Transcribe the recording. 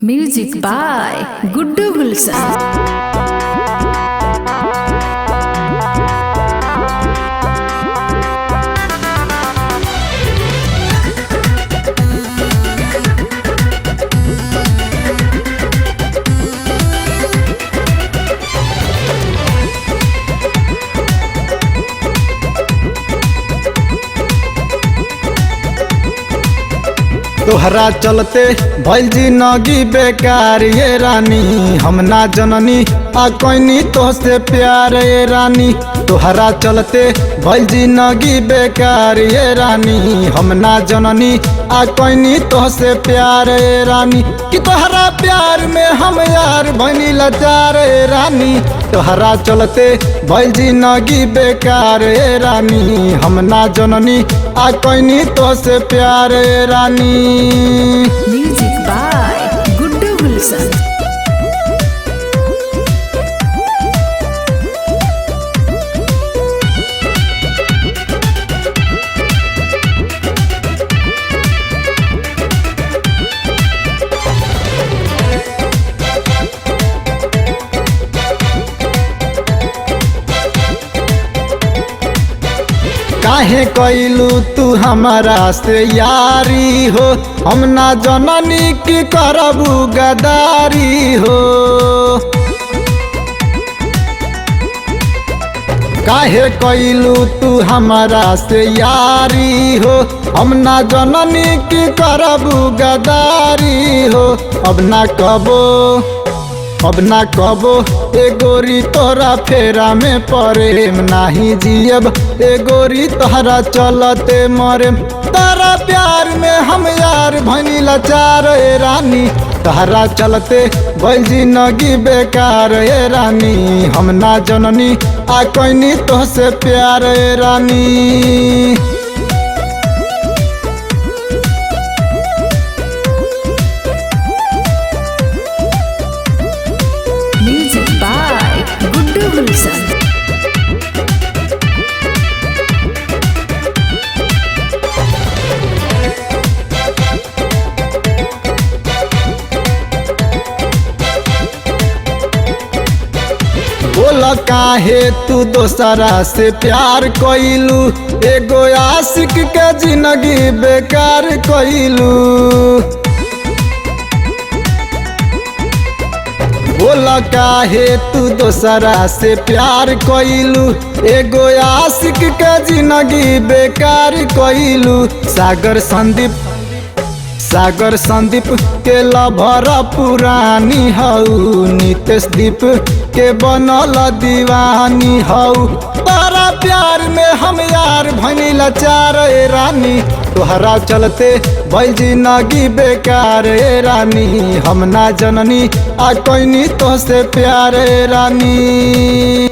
Music by Guddu गुलशन। तोहरा चलते भइल जिंदगी बेकार ये रानी, हम ना जननी आ कोइनी तोहसे प्यार ये रानी। तोहरा चलते भइल जिंदगी बेकार ये रानी, हम ना जननी आ कोइनी तोहसे प्यार ये रानी। कि तोहरा प्यार में हम यार बनी लाचार ये रानी। तोहरा चलते भइल जिंदगी बेकार ये रानी, हम ना जननी आ कोइनी तोहसे प्यार ये रानी। म्यूजिक बाय गुड्डू गुलशन। काहे कैलू तू हमारा से यारी हो, हम ना जननी की करबू गदारी हो। काहे कैलू तू हमारा से यारी हो, हम ना जननी की करबू गदारी हो। अब ना कबो ए गोरी तोरा फेरा में परेम नाही जियब, ए गोरी तोहरा चलते मरे। तारा प्यार में हम यार भनी लाचार ए रानी। तोहरा चलते भइल जिंदगी बेकार ए रानी, हम ना जननी आ कोइनी तोहसे प्यार ए रानी। म्यूजिक बाय गुड्डू गुलशन। बोल काहे तू दोसरा से प्यार कइलू, एगो आशिक के जिंदगी बेकार कइलू। बोल काहे तू दोसरा से प्यार कइलू, एगो आशिक के जिंदगी बेकार कइलू। सागर संदीप के लभर पुरानी हऊ, नितेश दीप के बनल दीवानी हऊ। तारा प्यार में हम यार भनी लाचार ए रानी। तोहरा चलते भइल जिंदगी बेकार ए रानी, हम ना जननी आ कोइनी तोहसे प्यार ए रानी।